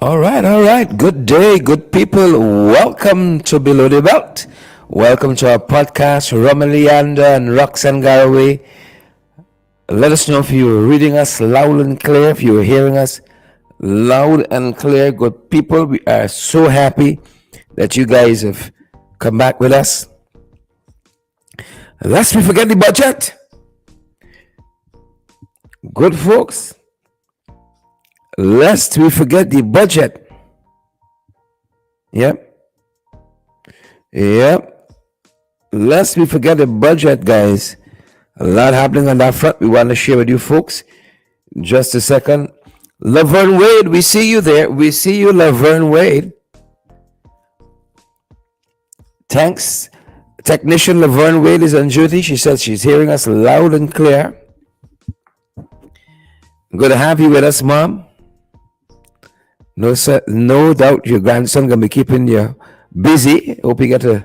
All right. Good day, good people. Welcome to Below the Belt. Welcome to our podcast, Romelianda and Roxanne Garaway. Let us know if you're reading us loud and clear, if you're hearing us loud and clear. Good people, we are so happy that you guys have come back with us. Lest we forget the budget. Good folks, lest we forget the budget. Yep. Yep. Lest we forget the budget, guys. A lot happening on that front. We want to share with you folks. Just a second. Laverne Wade, we see you there. We see you, Laverne Wade. Thanks. Technician Laverne Wade is on duty. She says she's hearing us loud and clear. Good to have you with us, Mom. No, sir, no doubt your grandson gonna be keeping you busy. Hope you get to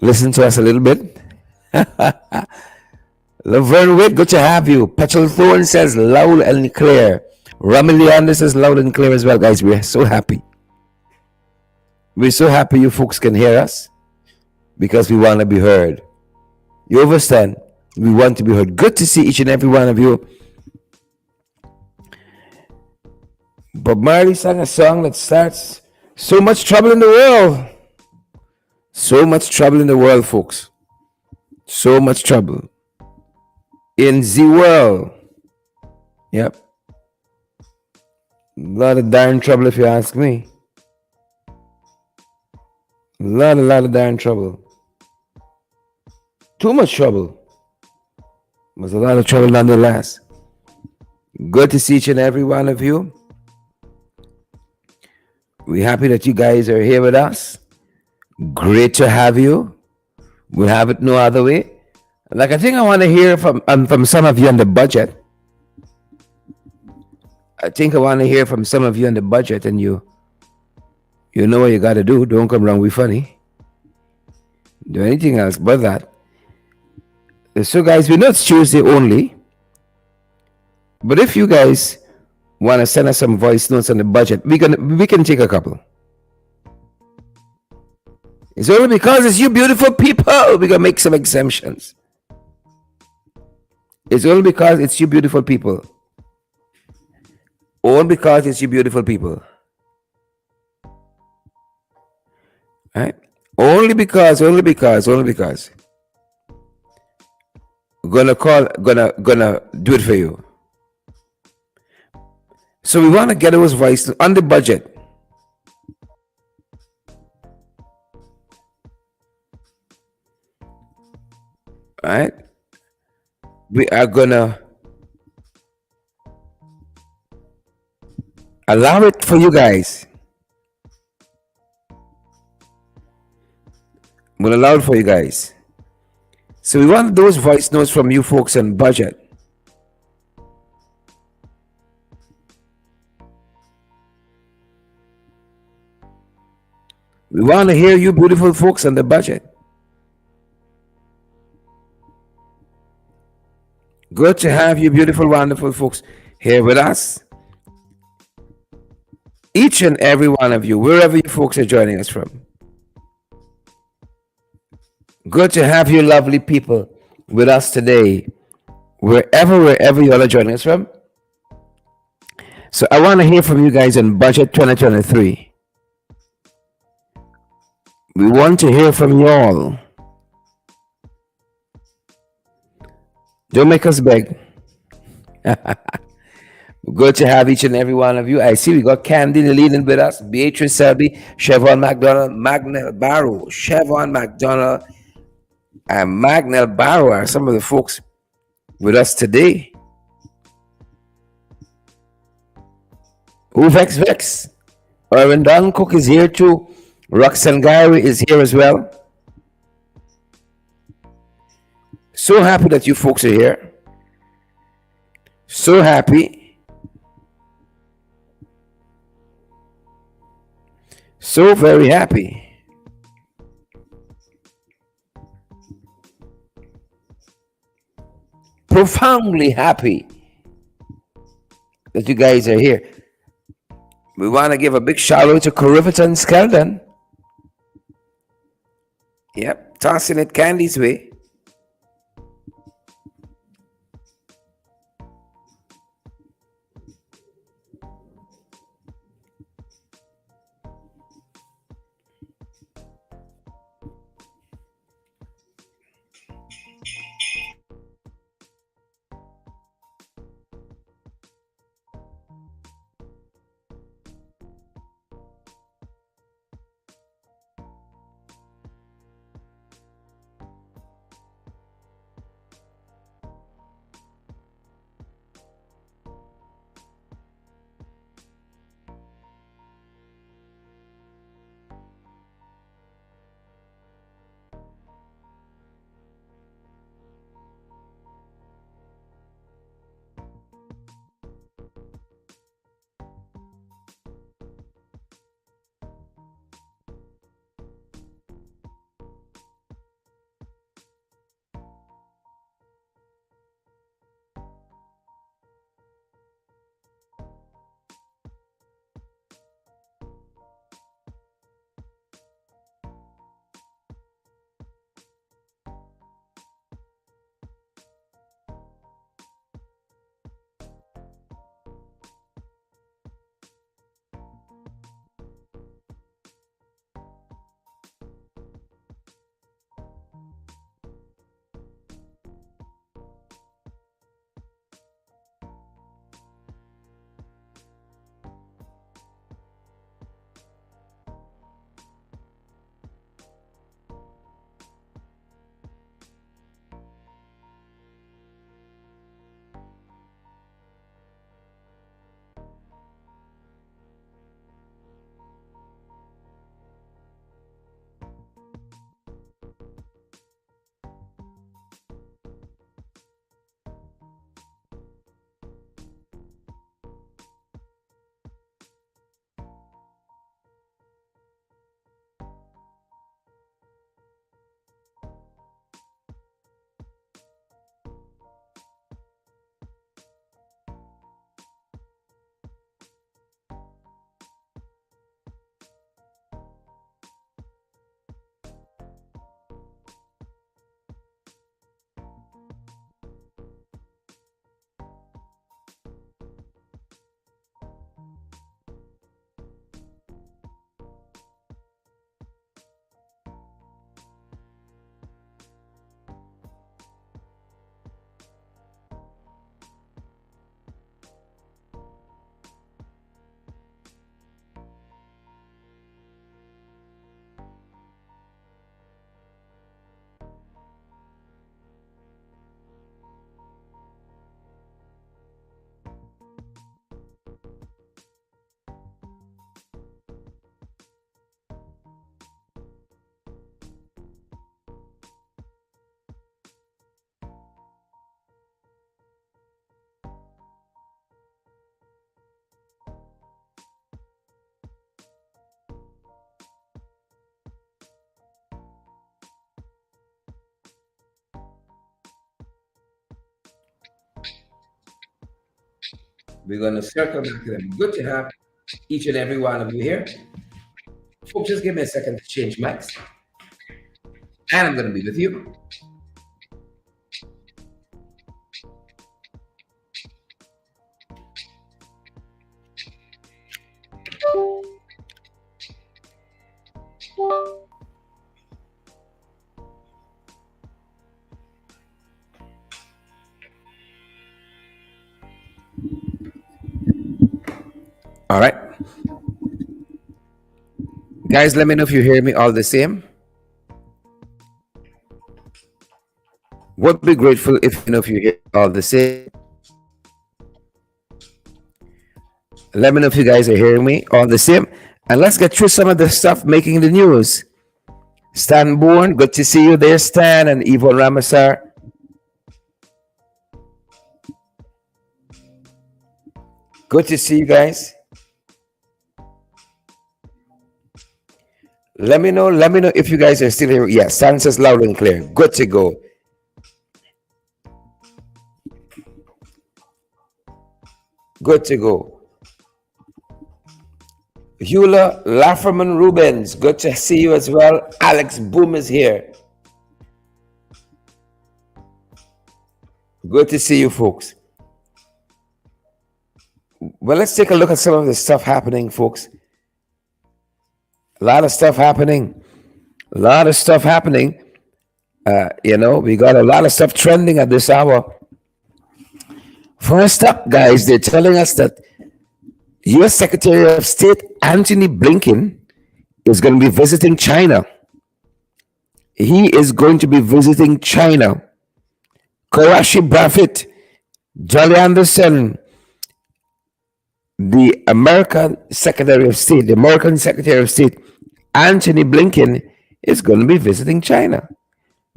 listen to us a little bit. Laverne Wade, good to have you. Petrol Thorn says loud and clear. Ramilianda says loud and clear as well, guys. We're so happy. We're so happy you folks can hear us because we want to be heard. You understand? We want to be heard. Good to see each and every one of you. Bob Marley sang a song that starts, so much trouble in the world. So much trouble in the world, folks. So much trouble in the world. Yep. A lot of darn trouble if you ask me. A lot of darn trouble. Too much trouble. There's a lot of trouble nonetheless. Good to see each and every one of you. We're happy that you guys are here with us. Great to have you. We'll have it no other way. Like, I think I want to hear from some of you on the budget. I think I want to hear from some of you on the budget, and you know what you got to do. Don't come around with funny. Do anything else but that. So, guys, we know it's Tuesday only. But if you guys want to send us some voice notes on the budget, we can take a couple. It's only because it's you beautiful people we're gonna make some exemptions. It's only because it's you beautiful people. Only because it's you beautiful people. Right? Only because. We're gonna do it for you. So we want to get those voice on the budget. All right? We are gonna allow it for you guys. We'll allow it for you guys. So we want those voice notes from you folks on budget. We want to hear you beautiful folks on the budget. Good to have you beautiful, wonderful folks here with us. Each and every one of you, wherever you folks are joining us from. Good to have you lovely people with us today. Wherever you all are joining us from. So I want to hear from you guys on budget 2023. We want to hear from you all. Don't make us beg. Good to have each and every one of you. I see we got Candy leading with us, Beatrice Selby, Chevron McDonald, Magnell Barrow, Chevron McDonald, and Magnell Barrow are some of the folks with us today. Who Vex? Irvin Duncook is here too. Roxanne Gary is here as well. So happy that you folks are here. So happy. So very happy. Profoundly happy that you guys are here. We want to give a big shout out to Riverton Skeldon. Yep, tossing it Candy's way. We're going to circle back to them. Good to have each and every one of you here. Folks, just give me a second to change mics. And I'm going to be with you. All right. Guys, let me know if you hear me all the same. Would be grateful if you know if you hear all the same. Let me know if you guys are hearing me all the same. And let's get through some of the stuff making the news. Stan Bourne, good to see you there, Stan, and Yvonne Ramasar. Good to see you guys. Let me know if you guys are still here. Yeah, Stan says loud and clear. Good to go. Good to go. Hula Lafferman Rubens, good to see you as well. Alex Boom is here. Good to see you, folks. Well, let's take a look at some of the stuff happening, folks. A lot of stuff happening. A lot of stuff happening. We got a lot of stuff trending at this hour. First up, guys, they're telling us that U.S. Secretary of State Antony Blinken is going to be visiting China. He is going to be visiting China. Karashi Buffett, Jolly Anderson, the American Secretary of State, Antony Blinken, is going to be visiting China.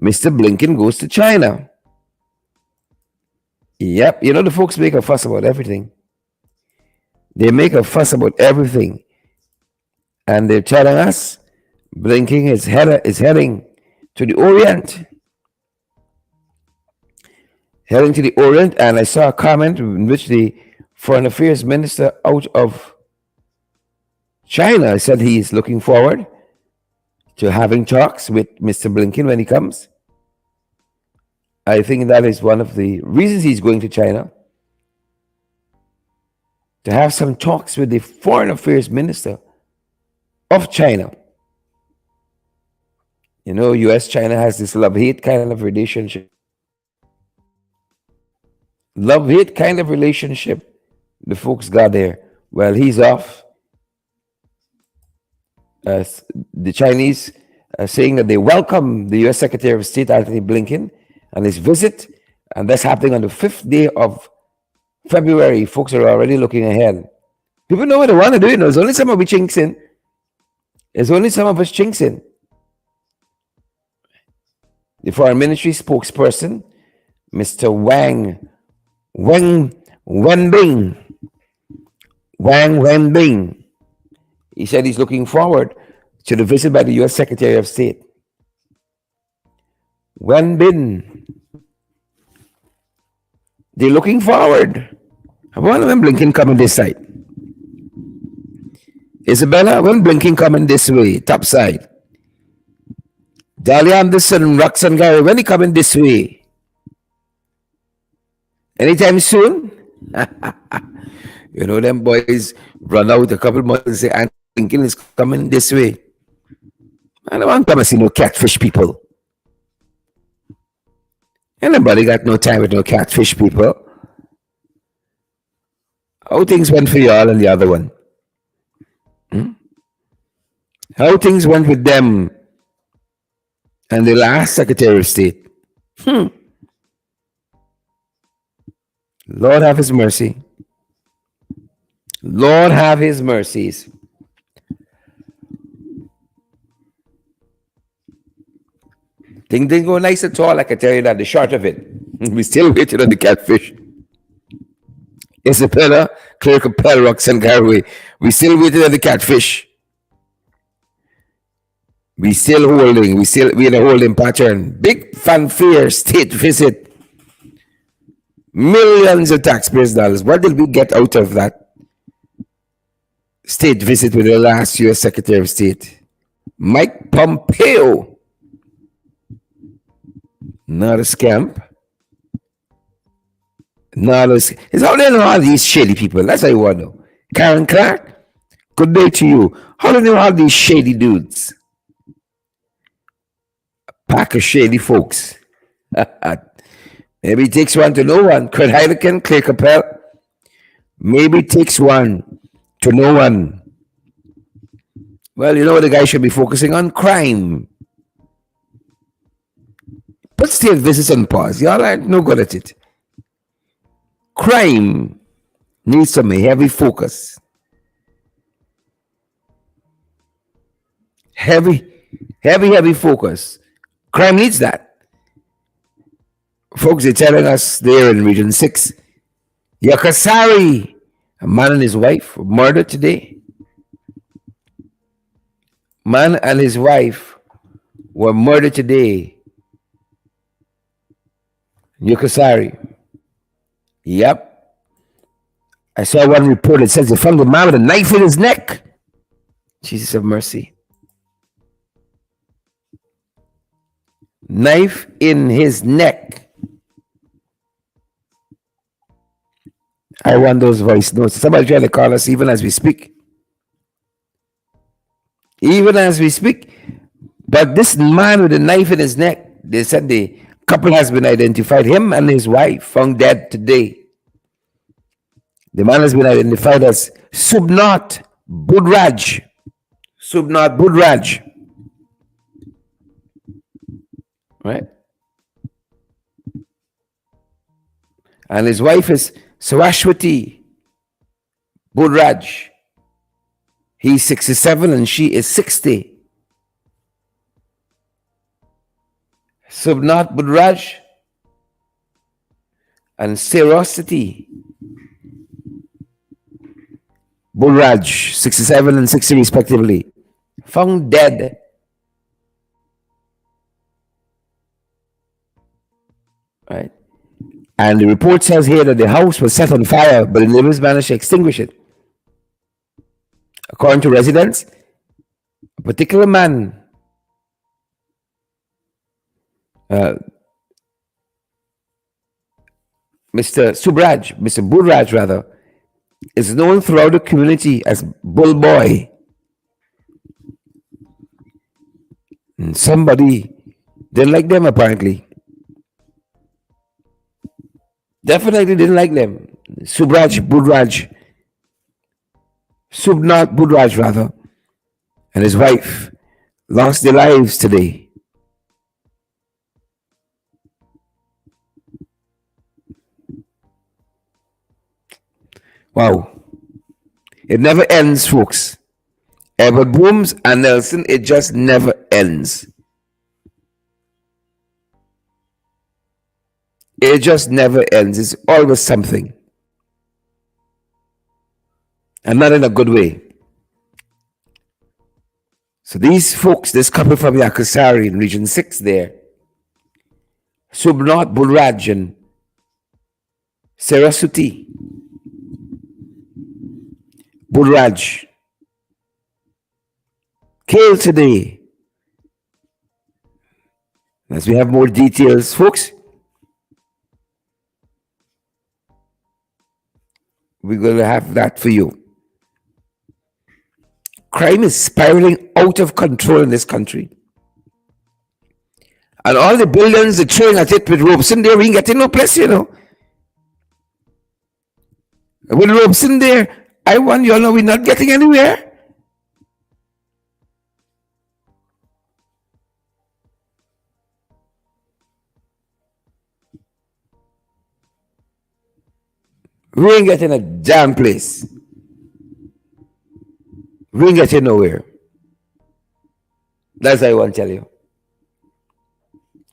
Mr. Blinken goes to China. Yep, the folks make a fuss about everything. They make a fuss about everything. And they're telling us Blinken is heading to the Orient. Heading to the Orient, and I saw a comment in which the Foreign Affairs Minister out of China said he is looking forward to having talks with Mr. Blinken when he comes. I think that is one of the reasons he's going to China, to have some talks with the Foreign Affairs Minister of China. U.S.-China has this love-hate kind of relationship. Love-hate kind of relationship the folks got there. Well, he's off. The Chinese are saying that they welcome the U.S. Secretary of State, Antony Blinken, and his visit, and that's happening on the 5th day of February. Folks are already looking ahead. People know what they want to do. There's only some of us chinks in. The Foreign Ministry spokesperson, Mr. Wang Wenbing, he said he's looking forward to the visit by the U.S. Secretary of State. Wenbin, they're looking forward. I wonder when Blinken coming this side. Isabella, when Blinken coming this way, top side. Dahlia Anderson, Roxanne Gary, when he coming this way? Anytime soon? Them boys run out a couple months and say, and Blinken is coming this way. I don't want to come and see no catfish people. Anybody got no time with no catfish people? How things went for y'all and the other one? How things went with them and the last Secretary of State? Lord have his mercy. Lord have his mercies. Things didn't go nice at all, I can tell you that, the short of it. We still waiting on the catfish. Isabella, Claire Capel, Roxanne Garway. We still waiting on the catfish. We still holding. We in a holding pattern. Big fanfare state visit. Millions of taxpayers' dollars. What did we get out of that state visit with the last U.S. Secretary of State? Mike Pompeo. Not a scamp. It's how they know all these shady people. That's how you want to know. Karen Clark, good day to you. How do you know all these shady dudes? A pack of shady folks. Maybe it takes one to know one. Kurt Heineken, Claire Capel. Maybe it takes one to know one. Well, the guy should be focusing on crime. But still, this is on pause. Y'all are no good at it. Crime needs some heavy focus. Heavy focus. Crime needs that. Folks are telling us there in Region 6, Yakasari, a man and his wife were murdered today. Man and his wife were murdered today. Yakasari. Yep. I saw one report that says they found a man with a knife in his neck. Jesus have mercy. Knife in his neck. I want those voice notes. Somebody trying to call us even as we speak. Even as we speak. But this man with a knife in his neck, they said the couple has been identified. Him and his wife found dead today. The man has been identified as Subnath Budraj. Subnath Budraj. Right? And his wife is Saraswati Budraj. He's 67 and she is 60. Subnath Budraj and Saraswati Budraj, 67 and 60 respectively, found dead. Right? And the report says here that the house was set on fire, but the neighbors managed to extinguish it. According to residents, a particular man, Mr. Budraj rather, is known throughout the community as Bull Boy. And somebody didn't like them apparently. Definitely didn't like them. Subnath Budraj rather, and his wife lost their lives today. Wow. It never ends, folks. Edward Booms and Nelson, it just never ends. It just never ends. It's always something. And not in a good way. So these folks, this couple from Yakasari in Region 6 there, Subnath Budraj and Saraswati Budraj, killed today. As we have more details, folks, we're going to have that for you. Crime is spiraling out of control in this country. And all the billions they're throwing at it with Robeson there, we ain't getting no place, you know. With Robeson there, I want you all know we're not getting anywhere. We ain't getting a damn place. We ain't getting nowhere. That's what I want to tell you.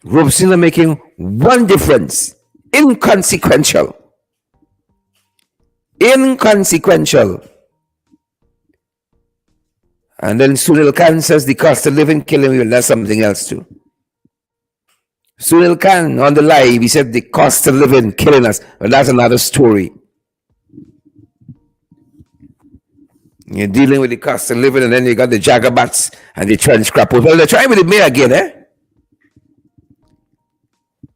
Robeson are making one difference. Inconsequential. And then Sunil Khan says the cost of living killing you. That's something else too. Sunil Khan on the live, he said the cost of living killing us. Well, that's another story. You're dealing with the cost of living, and then you got the Jagabats and the trench crappers. Well, they're trying with the mayor again, eh?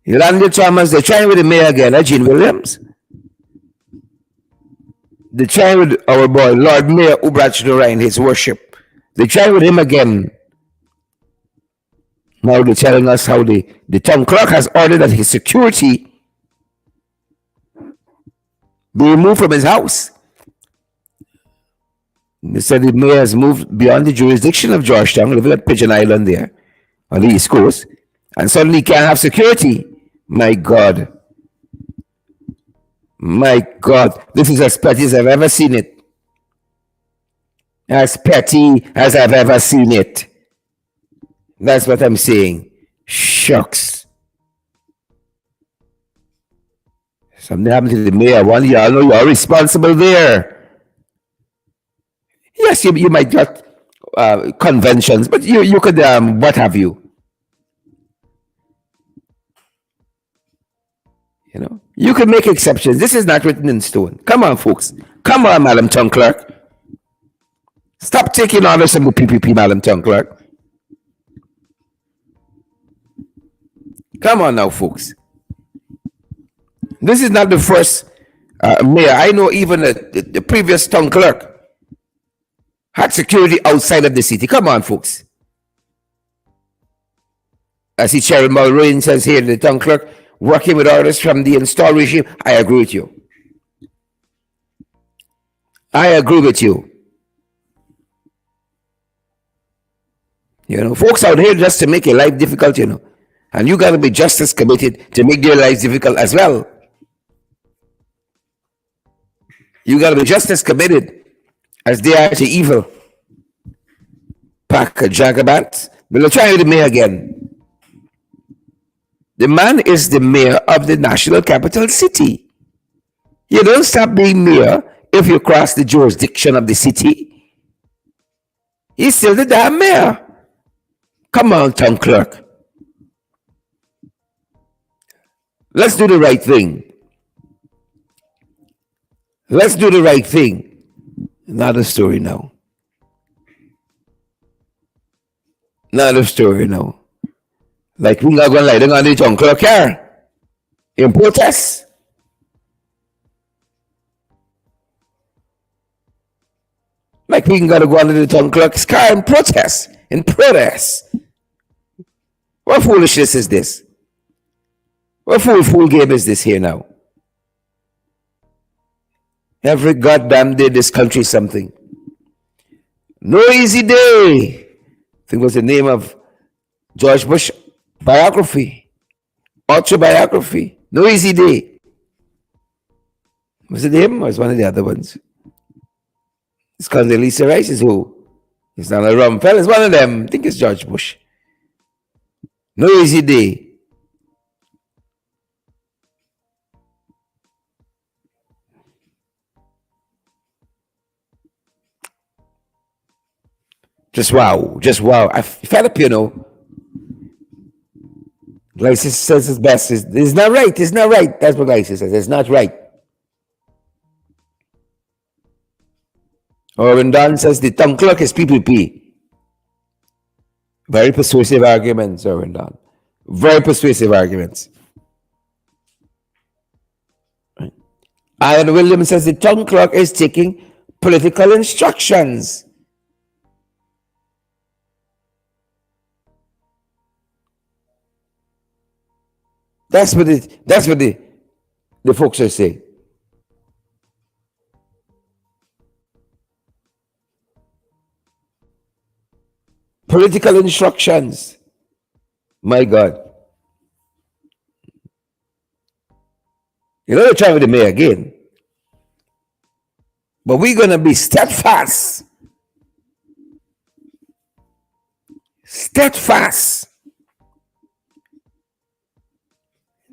Yolanda Thomas, they're trying with the mayor again, eh? Gene Williams. They're trying with our boy, Lord Mayor Ubrach Nora in his worship. They try with him again. Now they're telling us how the town clerk has ordered that his security be removed from his house. They said the mayor has moved beyond the jurisdiction of Georgetown, living at Pigeon Island there on the East Coast, and suddenly he can't have security. My God. My God. This is as petty as I've ever seen it. As petty as I've ever seen it. That's what I'm saying. Shucks. Something happened to the mayor. One, y'all know you're responsible there. Yes, you might get conventions, but you could, what have you. You know, you can make exceptions. This is not written in stone. Come on, folks. Come on, Madam Town Clerk. Stop taking orders from the PPP, Madam Town Clerk. Come on now, folks. This is not the first mayor. I know even the previous town clerk had security outside of the city. Come on, folks. I see Chairman Mulrain says here, the town clerk working with orders from the installed regime. I agree with you. I agree with you. You know, folks out here just to make your life difficult, you know. And you got to be just as committed to make their lives difficult as well. You got to be just as committed as they are to evil. Pack of jagabats. We'll try with the mayor again. The man is the mayor of the national capital city. You don't stop being mayor if you cross the jurisdiction of the city. He's still the damn mayor. Come on, town clerk. Let's do the right thing. Let's do the right thing. Another story now. Another story now. Like we not going to lie down on the town clerk here in protest. Like we got to go under the town clerk's car in protest. In protest. What foolishness is this? What fool game is this here now? Every goddamn day this country is something. No easy day. I think was the name of George Bush biography. Autobiography. No easy day. Was it him or was one of the other ones? It's called Lisa Rice is who? It's not a Rumfeld. It's one of them. I think it's George Bush. No easy day. Just wow. Just wow. I fed up, you know. Lysis says it's best. It's not right. It's not right. That's what Lysis says. It's not right. Orwin Don says the town clerk is PPP. Very persuasive arguments, Orwin Don. Very persuasive arguments. Right. Ian Williams says the town clerk is taking political instructions. That's what the folks are saying. Political instructions. My God. You know, they're trying with the mayor again. But we're going to be steadfast. Steadfast.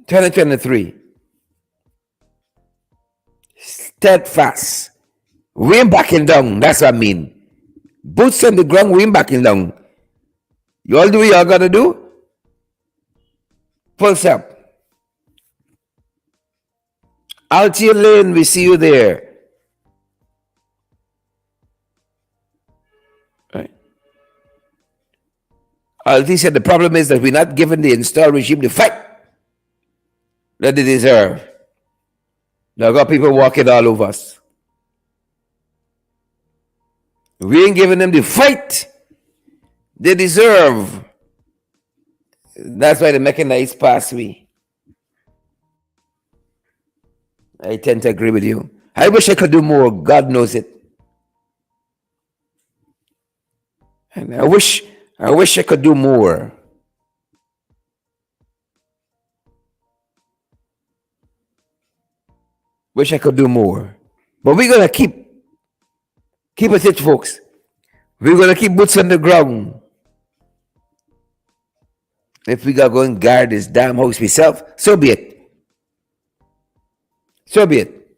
2023. Steadfast. We ain't backing down. That's what I mean. Boots on the ground, we ain't backing down. You all do what y'all gotta do? Full stop. Altier Lane, we see you there. Right. Alti said the problem is that we're not giving the installed regime the fight that they deserve. Now got people walking all over us. We ain't giving them the fight they deserve. That's why the mechanized pass we. I tend to agree with you. I wish I could do more. God knows it. And I wish I could do more. Wish I could do more. But we're gonna keep at it, folks. We're gonna keep boots on the ground. If we gotta go and guard this damn house myself, so be it. So be it.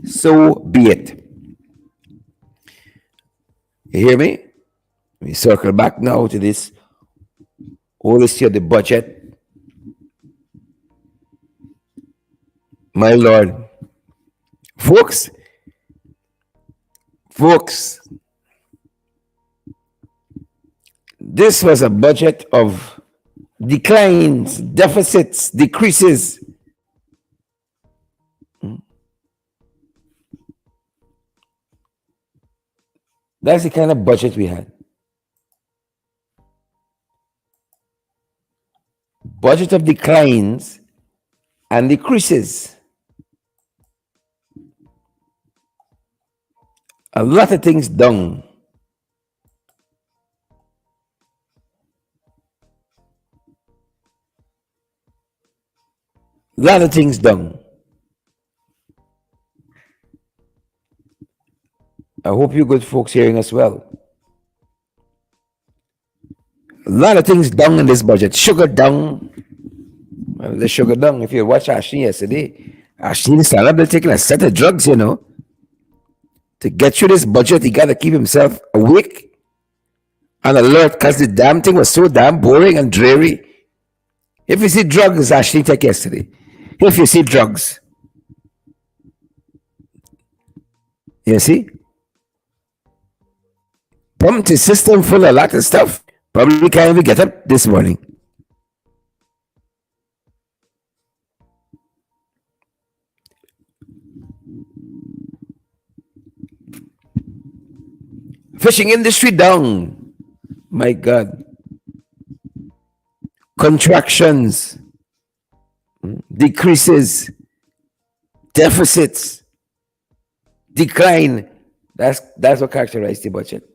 So be it. You hear me? We circle back now to this. All this here, the budget. My Lord. Folks, folks, this was a budget of declines, deficits, decreases. That's the kind of budget we had. Budget of declines and decreases. A lot of things done. A lot of things done. I hope you good folks hearing us well. A lot of things done in this budget. Sugar down. Well, the sugar down. If you watch Ashley yesterday, Ashley stand up there taking a set of drugs, you know. To get through this budget, he got to keep himself awake and alert because the damn thing was so damn boring and dreary. If you see drugs, Ashley take yesterday. If you see drugs, you see, pumped his system full of a lot of stuff. Probably can't even get up this morning. Fishing industry down. My God. Contractions, decreases, deficits, decline. That's what characterized the budget.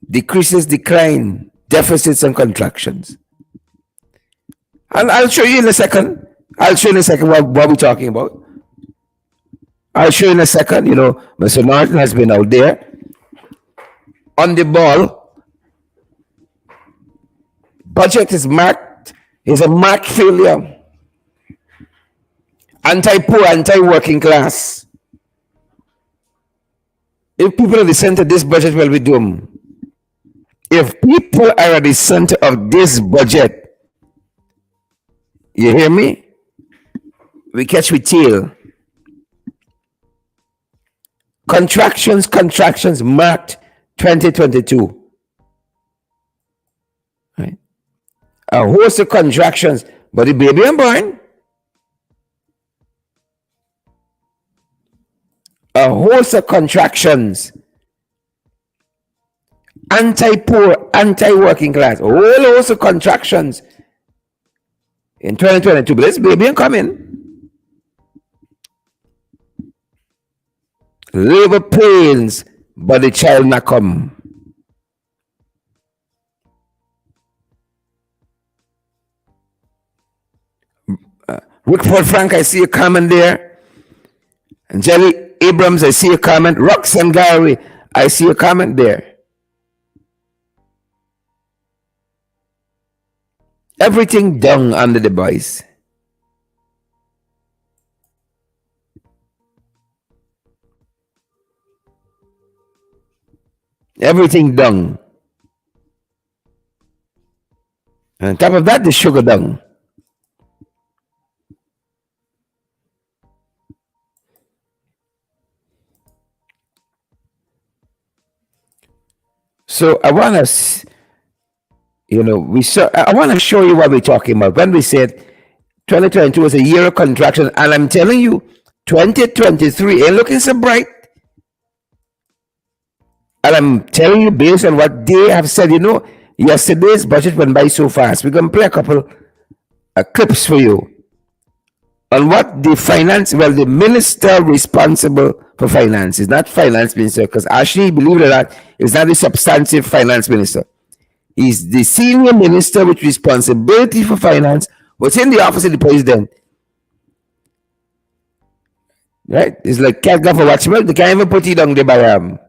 Decreases, decline, deficits, and contractions. And I'll show you in a second. what we're talking about. I'll show you in a second. You know, Mr. Norton has been out there on the ball. Budget is a marked failure. Anti-poor, anti-working class. If people are at the center, this budget will be doomed. If people are at the center of this budget, you hear me? We catch with tail. Contractions marked 2022. Right? A host of contractions, but the baby and born. A host of contractions. Anti-poor, anti-working class. A whole host of contractions in 2022. But this baby ain't coming. Labor pains, but the child not come. Rickford Frank, I see a comment there. And Jelly Abrams, I see a comment. Roxanne Gary, I see a comment there. Everything done under the boys. Everything done. And on top of that, the sugar done. So I want to, I want to show you what we're talking about. When we said 2022 was a year of contraction, and I'm telling you, 2023 ain't looking so bright. And I'm telling you, based on what they have said, yesterday's budget went by so fast. We're going to play a couple clips for you on what the minister responsible for finance is not finance minister, because actually, believe it or not, is not the substantive finance minister. He's the senior minister with responsibility for finance within the office of the president. Right? It's like cat go for watchman. They can't even put it down there by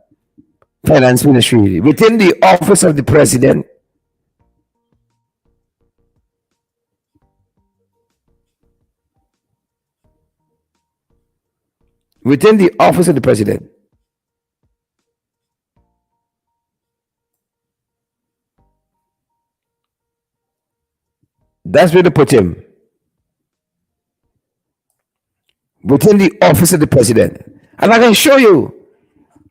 finance ministry. Within the office of the president, that's where they put him. within the office of the president. And I can show you,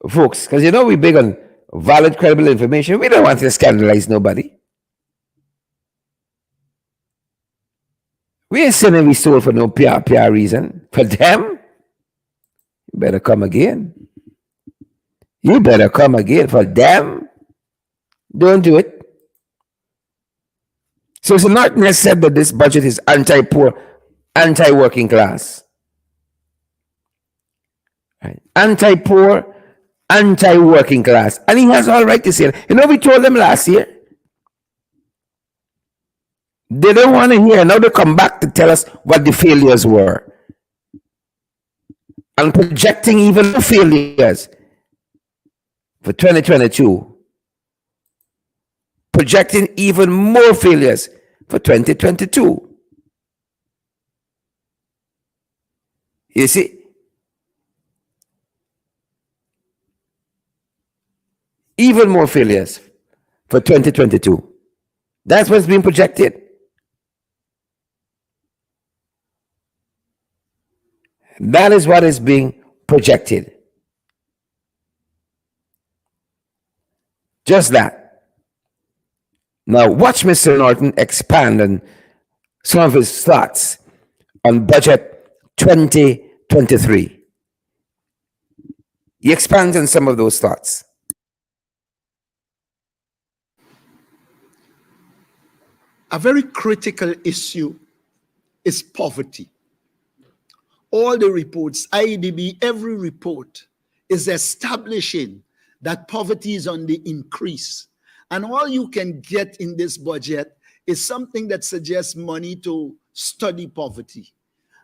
folks, because we're big on valid, credible information. We don't want to scandalize nobody. We ain't saying we stole for no PR reason. For them, you better come again. You better come again. For them, don't do it. So it's not necessary that this budget is anti-poor, anti-working class. Right? Anti-poor, anti-working class. And he has all right to say it. We told them last year. They don't want to hear. Now they come back to tell us what the failures were. And projecting even more failures for 2022. Projecting even more failures for 2022. You see? Even more failures for 2022. That's what's being projected. That is what is being projected. Just that. Now, watch Mr. Norton expand on some of his thoughts on budget 2023. He expands on some of those thoughts. A very critical issue is poverty. All the reports, IDB, every report is establishing that poverty is on the increase. And all you can get in this budget is something that suggests money to study poverty.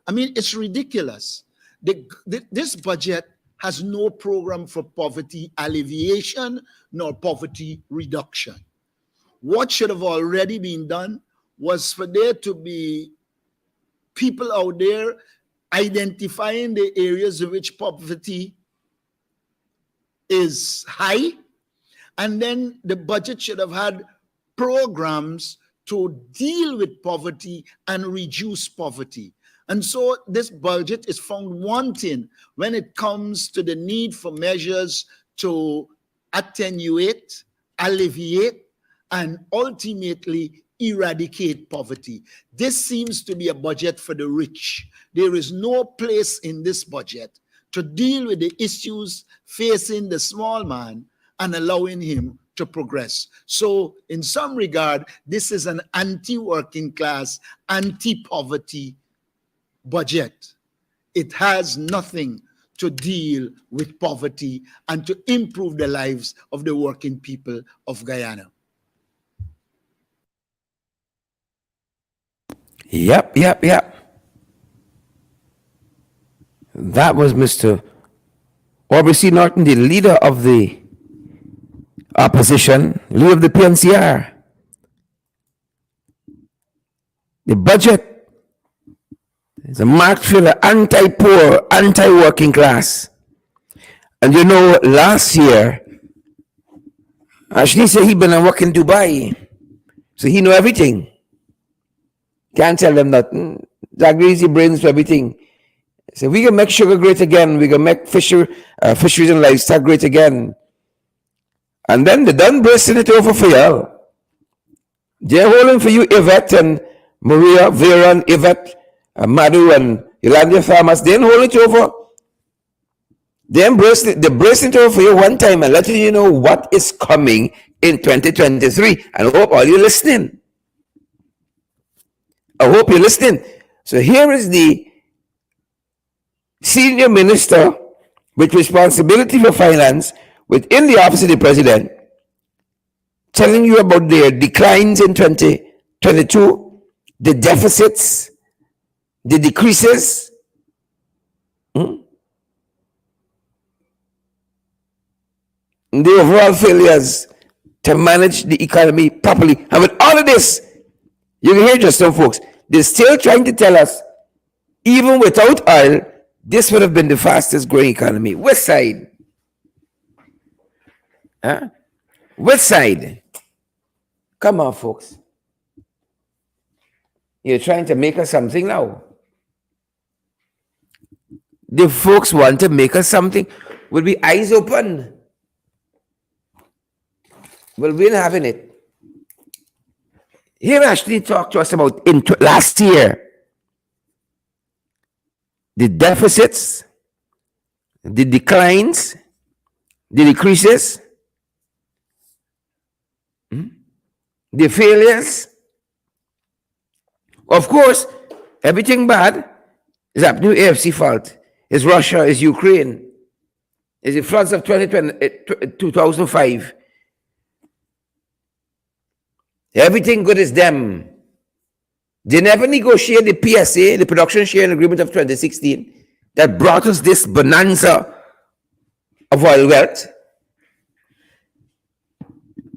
I mean, it's ridiculous. This budget has no program for poverty alleviation nor poverty reduction. What should have already been done was for there to be people out there identifying the areas in which poverty is high, and then the budget should have had programs to deal with poverty and reduce poverty. And so this budget is found wanting when it comes to the need for measures to attenuate, alleviate, and ultimately eradicate poverty. This seems to be a budget for the rich. There is no place in this budget to deal with the issues facing the small man and allowing him to progress. So in some regard, this is an anti-working class, anti-poverty budget. It has nothing to deal with poverty and to improve the lives of the working people of Guyana. Yep. That was Mr. Aubrey C. Norton, the leader of the opposition, leader of the PNCR. The budget is a marked filler, anti-poor, anti-working class. And last year, Ashley said he been working in Dubai, so he know everything. Can't tell them nothing. Jack greasy brains for everything. So we can make sugar great again. We can make fisheries and livestock great again. And then they done bursting it over for y'all. They're holding for you, Yvette and Maria, Vera and Yvette, and Madhu and Yolanda Farmers. They ain't holding it over. They bursting it over for you one time and letting you know what is coming in 2023. And I hope all you listening. I hope you're listening. So here is the senior minister with responsibility for finance within the office of the president telling you about their declines in 2022, the deficits, the decreases, the overall failures to manage the economy properly. And with all of this, you can hear just some folks, they're still trying to tell us, even without oil, this would have been the fastest growing economy. West side? Huh? West side? Come on, folks. You're trying to make us something now. The folks want to make us something. We'll be eyes open. Well, we're not having it. He actually talked to us about last year the deficits, the declines, the decreases, the failures. Of course, everything bad is happening AFC fault. It's Russia, it's Ukraine, it's the floods of 2005. Everything good is them. They never negotiate the PSA, the Production Sharing Agreement of 2016, that brought us this bonanza of oil wealth.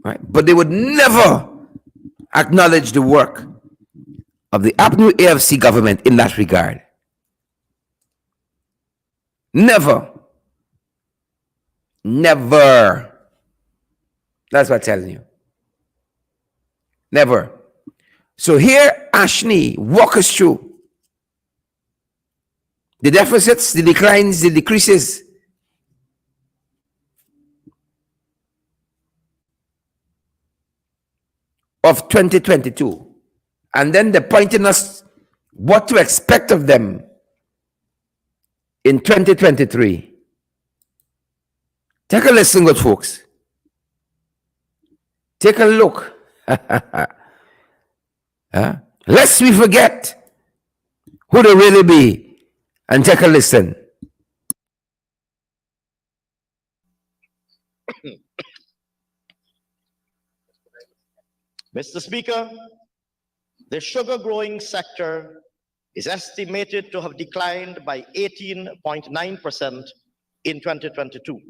Right? But they would never acknowledge the work of the APNU AFC government in that regard. Never. Never. That's what I'm telling you. Never. So here, Ashley, walk us through the deficits, the declines, the decreases of 2022. And then they're pointing us what to expect of them in 2023. Take a listen, good folks. Take a look. Lest we forget who they really be, and take a listen. Mr. Speaker, the sugar growing sector is estimated to have declined by 18.9% in 2022,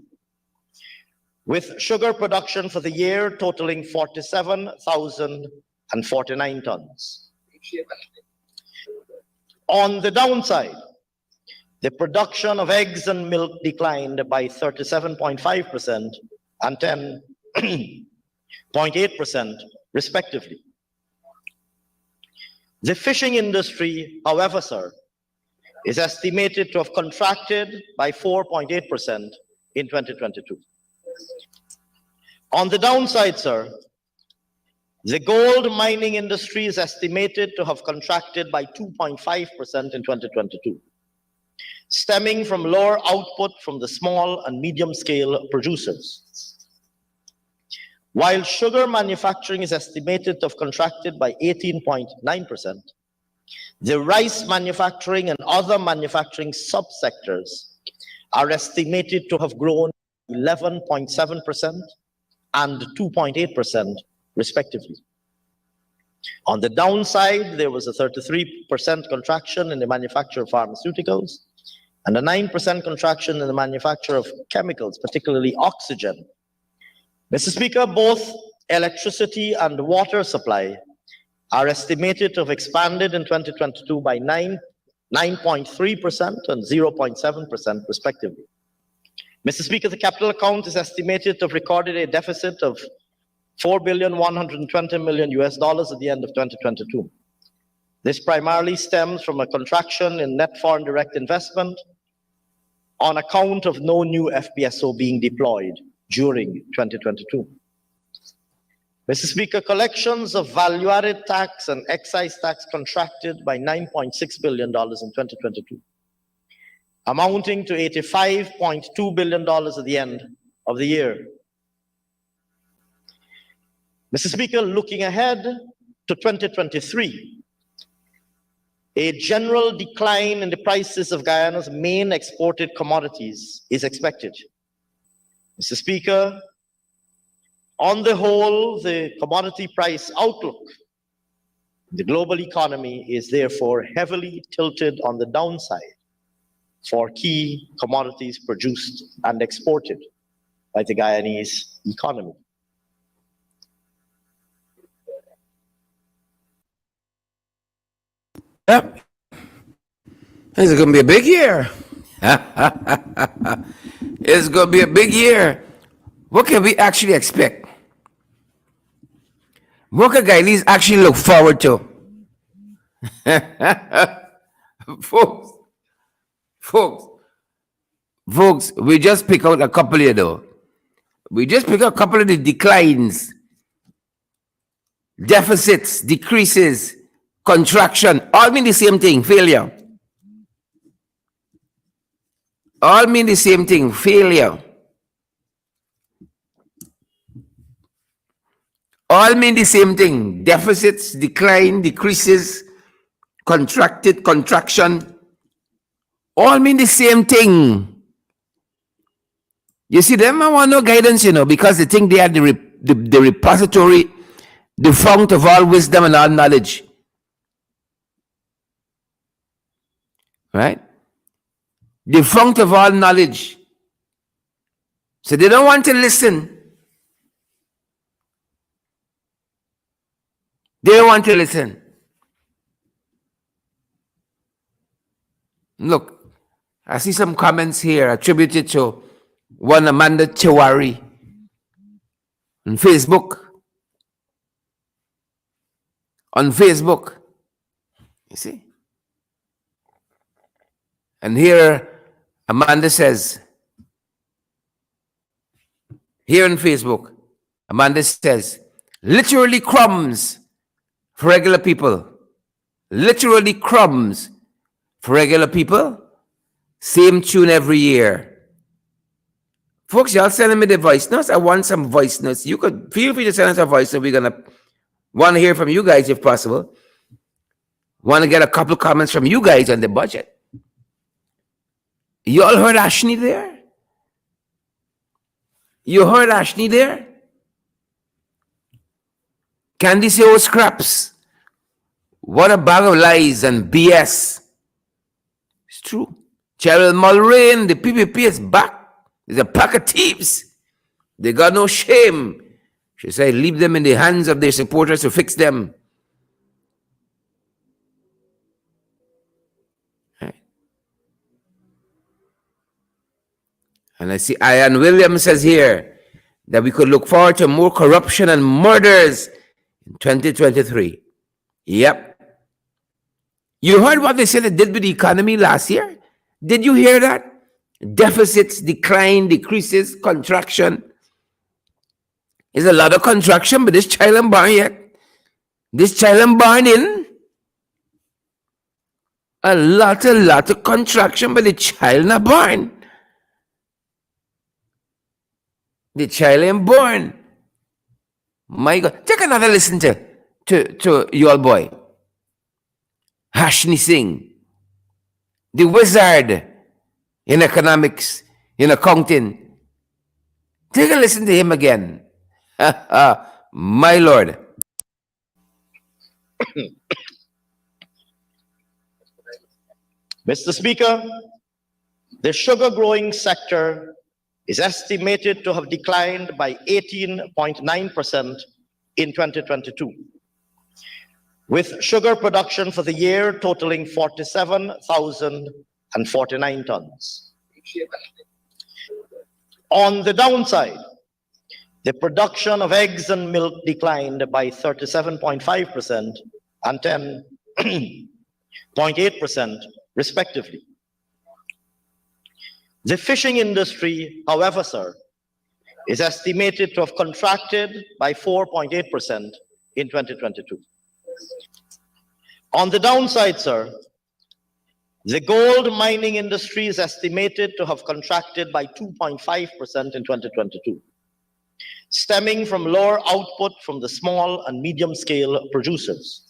with sugar production for the year totaling 47,049 tons. On the downside, the production of eggs and milk declined by 37.5% and 10.8% respectively. The fishing industry, however, sir, is estimated to have contracted by 4.8% in 2022. On the downside, sir, the gold mining industry is estimated to have contracted by 2.5% in 2022, stemming from lower output from the small and medium scale producers. While sugar manufacturing is estimated to have contracted by 18.9%, the rice manufacturing and other manufacturing subsectors are estimated to have grown 11.7% and 2.8% respectively. On the downside, there was a 33% contraction in the manufacture of pharmaceuticals and a 9% contraction in the manufacture of chemicals, particularly oxygen. Mr. Speaker, both electricity and water supply are estimated to have expanded in 2022 by 9.3% and 0.7% respectively. Mr. Speaker, the capital account is estimated to have recorded a deficit of $4.120 billion at the end of 2022. This primarily stems from a contraction in net foreign direct investment on account of no new FPSO being deployed during 2022. Mr. Speaker, collections of value-added tax and excise tax contracted by $9.6 billion in 2022, amounting to $85.2 billion at the end of the year. Mr. Speaker, looking ahead to 2023, a general decline in the prices of Guyana's main exported commodities is expected. Mr. Speaker, on the whole, the commodity price outlook, the global economy is therefore heavily tilted on the downside for key commodities produced and exported by the Guyanese economy. Yep. This is going to be a big year. It's going to be a big year. What can we actually expect? What can Guyanese actually look forward to? folks, Folks, we just pick out a couple here though. We just pick out a couple of the declines, deficits, decreases, contraction, all mean the same thing, failure. All mean the same thing, failure. All mean the same thing, deficits, decline, decreases, contracted, contraction, all mean the same thing. You see, them I want no guidance, because they think they are the repository, the fount of all wisdom and all knowledge. Right? The fount of all knowledge. So they don't want to listen. They don't want to listen. Look, I see some comments here attributed to one Amanda Chewari on Facebook. On Facebook. You see? And here Amanda says, here on Facebook, Amanda says, literally crumbs for regular people. Literally crumbs for regular people. Same tune every year. Folks, y'all sending me the voice notes. I want some voice notes. You could feel free to send us a voice note. We're going to want to hear from you guys if possible. Want to get a couple of comments from you guys on the budget. You all heard Ashley there? You heard Ashley there? Candy say, oh, scraps. What a bag of lies and BS. It's true. Cheryl Mulrain, the PPP is back. There's a pack of thieves. They got no shame. She said, leave them in the hands of their supporters to fix them. Right. And I see Ian Williams says here that we could look forward to more corruption and murders in 2023. Yep. You heard what they said they did with the economy last year? Did you hear that? Deficits, decline, decreases, contraction. There's a lot of contraction, but this child ain't born yet. This child ain't born in. A lot of contraction, but the child not born. The child ain't born. My God. Take another listen to your boy. Hashni Singh. The wizard in economics, in accounting. Take a listen to him again. My Lord. Mr. Speaker, the sugar growing sector is estimated to have declined by 18.9% in 2022, with sugar production for the year totaling 47,049 tons. On the downside, the production of eggs and milk declined by 37.5% and 10.8% respectively. The fishing industry, however, sir, is estimated to have contracted by 4.8% in 2022. On the downside, sir, the gold mining industry is estimated to have contracted by 2.5% in 2022, stemming from lower output from the small and medium scale producers.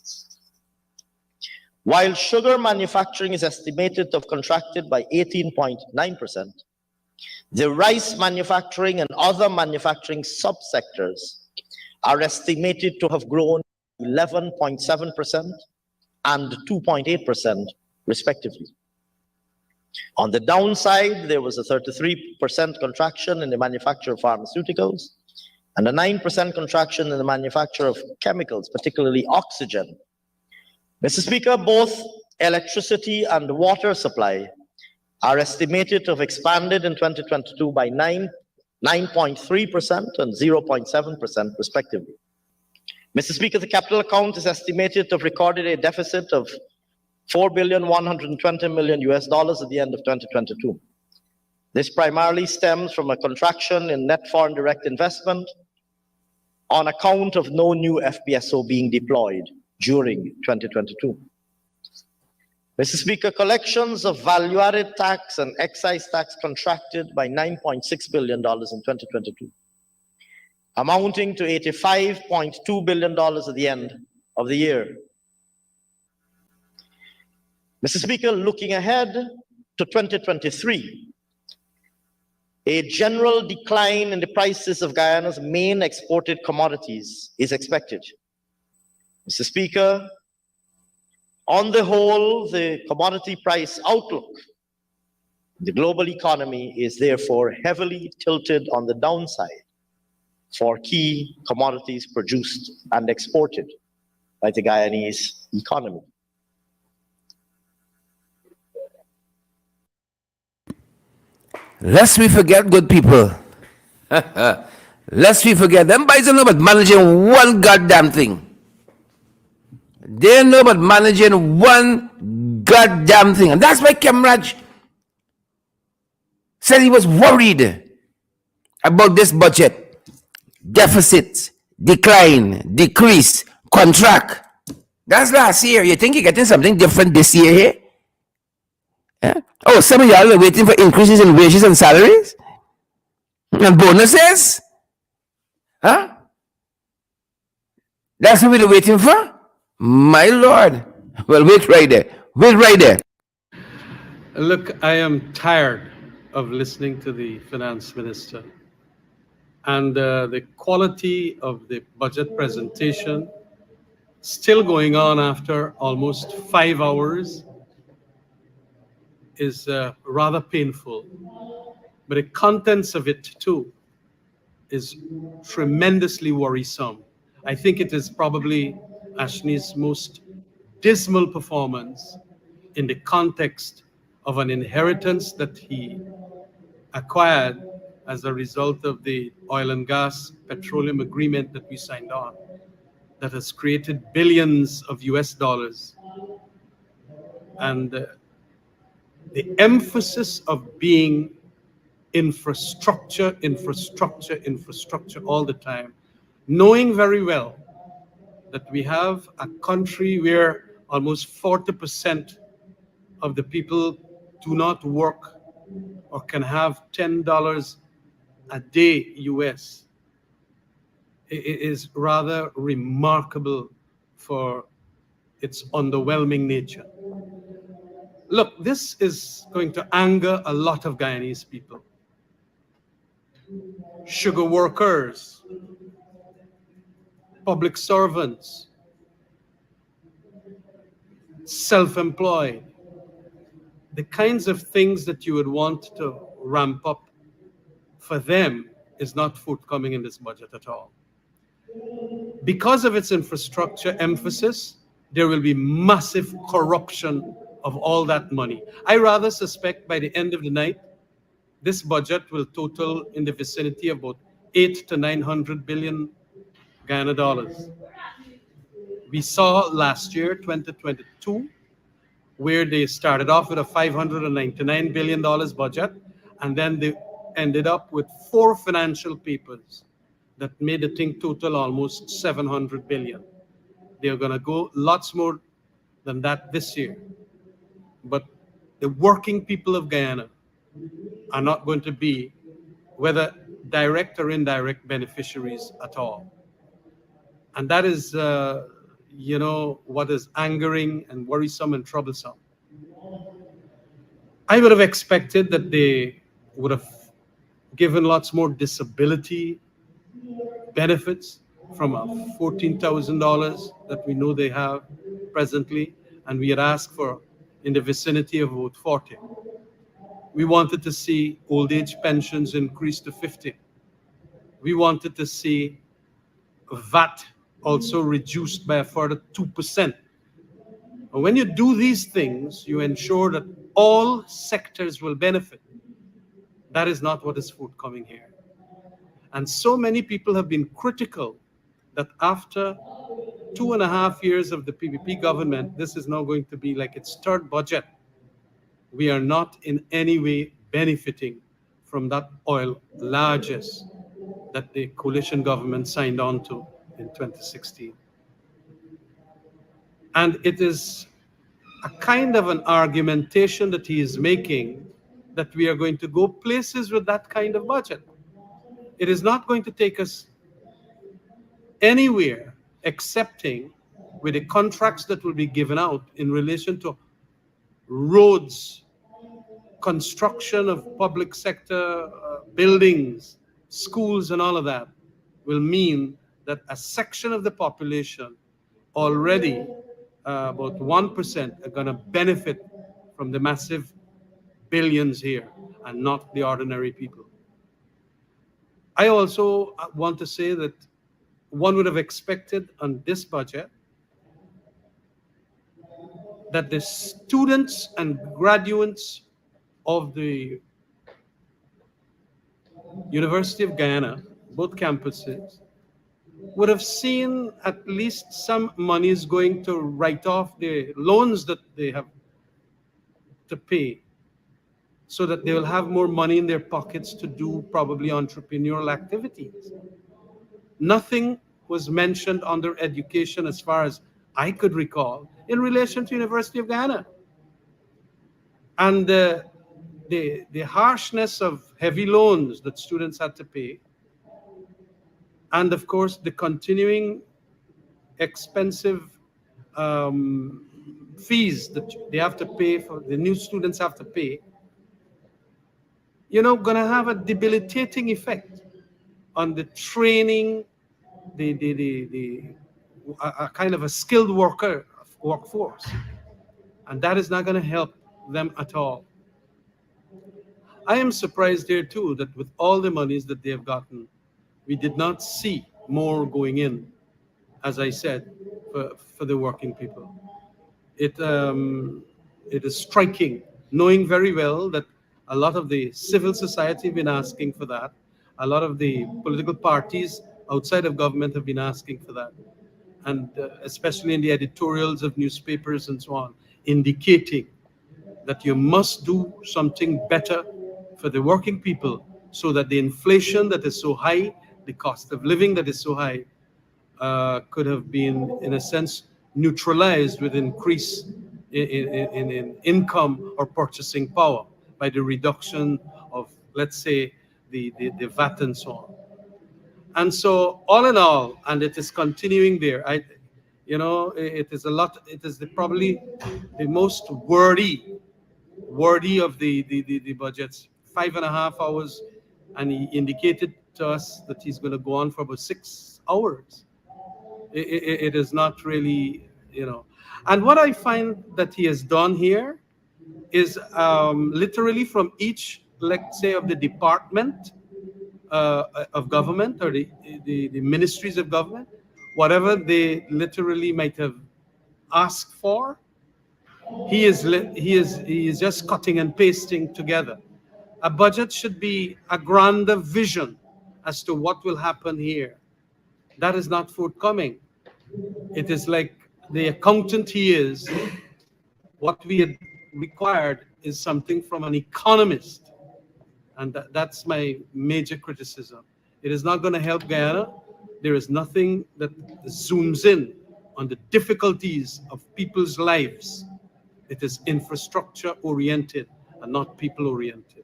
While sugar manufacturing is estimated to have contracted by 18.9%, the rice manufacturing and other manufacturing subsectors are estimated to have grown 11.7% and 2.8% respectively. On the downside, there was a 33% contraction in the manufacture of pharmaceuticals and a 9% contraction in the manufacture of chemicals, particularly oxygen. Mr. Speaker, both electricity and water supply are estimated to have expanded in 2022 by 9.3% and 0.7% respectively. Mr. Speaker, the capital account is estimated to have recorded a deficit of $4,120 million at the end of 2022. This primarily stems from a contraction in net foreign direct investment on account of no new FPSO being deployed during 2022. Mr. Speaker, collections of value-added tax and excise tax contracted by $9.6 billion in 2022, amounting to $85.2 billion at the end of the year. Mr. Speaker, looking ahead to 2023, a general decline in the prices of Guyana's main exported commodities is expected. Mr. Speaker, on the whole, the commodity price outlook, the global economy is therefore heavily tilted on the downside for key commodities produced and exported by the Guyanese economy. Lest we forget, good people. Lest we forget, them boys don't know about managing one goddamn thing. They know about managing one goddamn thing. And that's why Kemraj said he was worried about this budget. Deficit, decline, decrease, contract. That's last year. You think you're getting something different this year here? Yeah? Oh, some of y'all are waiting for increases in wages and salaries? And bonuses? Huh? That's what we're waiting for? My Lord. Well, wait right there. Wait right there. Look, I am tired of listening to the finance minister. And the quality of the budget presentation still going on after almost 5 hours is rather painful. But the contents of it too is tremendously worrisome. I think it is probably Ashni's most dismal performance in the context of an inheritance that he acquired as a result of the oil and gas petroleum agreement that we signed on, that has created billions of US dollars. And the emphasis of being infrastructure all the time, knowing very well that we have a country where almost 40% of the people do not work or can have $10 a day US. It is rather remarkable for its underwhelming nature. Look, this is going to anger a lot of Guyanese people. Sugar workers, public servants, self-employed, the kinds of things that you would want to ramp up for them is not forthcoming in this budget at all. Because of its infrastructure emphasis, there will be massive corruption of all that money. I rather suspect by the end of the night, this budget will total in the vicinity of about 800 to 900 billion Guyana dollars. We saw last year, 2022, where they started off with a $599 billion budget, and then they ended up with 4 financial papers that made the thing total almost 700 billion. They're going to go lots more than that this year. But the working people of Guyana are not going to be, whether direct or indirect, beneficiaries at all. And that is, what is angering and worrisome and troublesome. I would have expected that they would have given lots more disability benefits from $14,000 that we know they have presently, and we had asked for in the vicinity of about 40. We wanted to see old age pensions increase to 50. We wanted to see VAT also reduced by a further 2%. And when you do these things, you ensure that all sectors will benefit. That is not what is forthcoming here. And so many people have been critical that after 2.5 years of the PPP government, this is now going to be like its third budget. We are not in any way benefiting from that oil, largest, that the coalition government signed on to in 2016. And it is a kind of an argumentation that he is making that we are going to go places with that kind of budget. It is not going to take us anywhere excepting with the contracts that will be given out in relation to roads, construction of public sector buildings, schools, and all of that will mean that a section of the population already about 1% are going to benefit from the massive billions here and not the ordinary people. I also want to say that one would have expected on this budget that the students and graduates of the University of Guyana, both campuses, would have seen at least some monies going to write off the loans that they have to pay, so that they will have more money in their pockets to do probably entrepreneurial activities. Nothing was mentioned under education, as far as I could recall, in relation to University of Guyana. And the harshness of heavy loans that students had to pay, and of course the continuing expensive fees that they have to pay, for the new students have to pay, going to have a debilitating effect on the training, a kind of a skilled workforce, and that is not going to help them at all. I am surprised here too that with all the monies that they have gotten, we did not see more going in, as I said, for the working people. It is striking, knowing very well that a lot of the civil society have been asking for that. A lot of the political parties outside of government have been asking for that. And especially in the editorials of newspapers and so on, indicating that you must do something better for the working people, so that the inflation that is so high, the cost of living that is so high, could have been, in a sense, neutralized with increase in income or purchasing power by the reduction of, let's say, the VAT and so on. And so, all in all, and it is continuing there. It is a lot. It is probably the most wordy of the budgets. 5.5 hours, and he indicated to us that he's going to go on for about 6 hours. It is not really, And what I find that he has done here is literally from each, let's say, of the department of government, or the ministries of government, whatever they literally might have asked for, he is just cutting and pasting together. A budget should be a grander vision as to what will happen here. That is not forthcoming. It is like the accountant he is. What we had required is something from an economist. And that's my major criticism. It is not going to help Guyana. There is nothing that zooms in on the difficulties of people's lives. It is infrastructure oriented and not people oriented.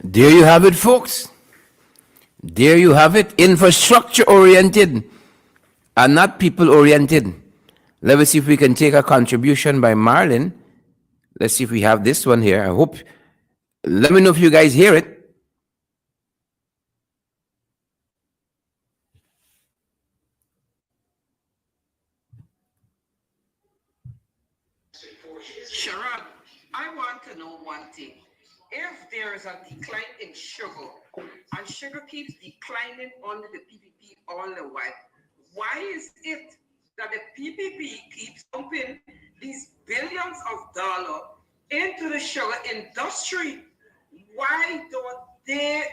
There you have it, folks. There you have it. Infrastructure oriented and not people oriented. Let us see if we can take a contribution by Marlon. Let's see if we have this one here. I hope. Let me know if you guys hear it. Sharon, I want to know one thing. If there is a decline in sugar, and sugar keeps declining under the PPP all the while, why is it that the PPP keeps pumping these billions of dollars into the sugar industry? Why don't they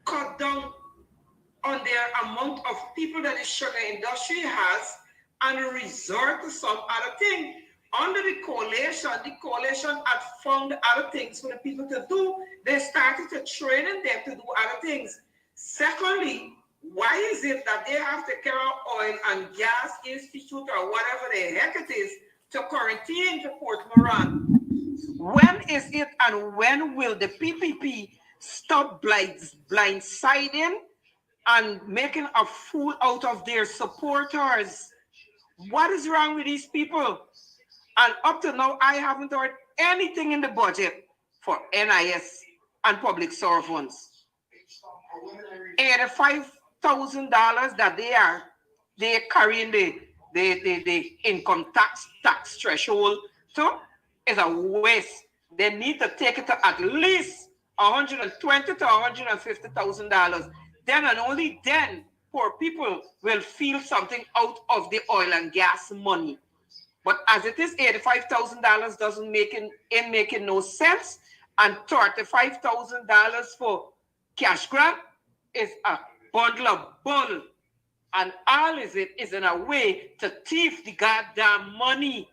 cut down on their amount of people that the sugar industry has and resort to some other thing? Under the coalition had found other things for the people to do. They started to train them to do other things. Secondly, why is it that they have to carry oil and gas institute or whatever the heck it is to quarantine to Port Moran? When is it and when will the PPP stop blindsiding and making a fool out of their supporters? What is wrong with these people? And up to now, I haven't heard anything in the budget for NIS and public servants. $85,000 that they're carrying the income tax threshold to is a waste. They need to take it to at least $120,000 to $150,000. Then and only then, poor people will feel something out of the oil and gas money. But as it is, $85,000 doesn't making no sense, and $35,000 for cash grant is a bundle of bull, and all is in a way to thief the goddamn money.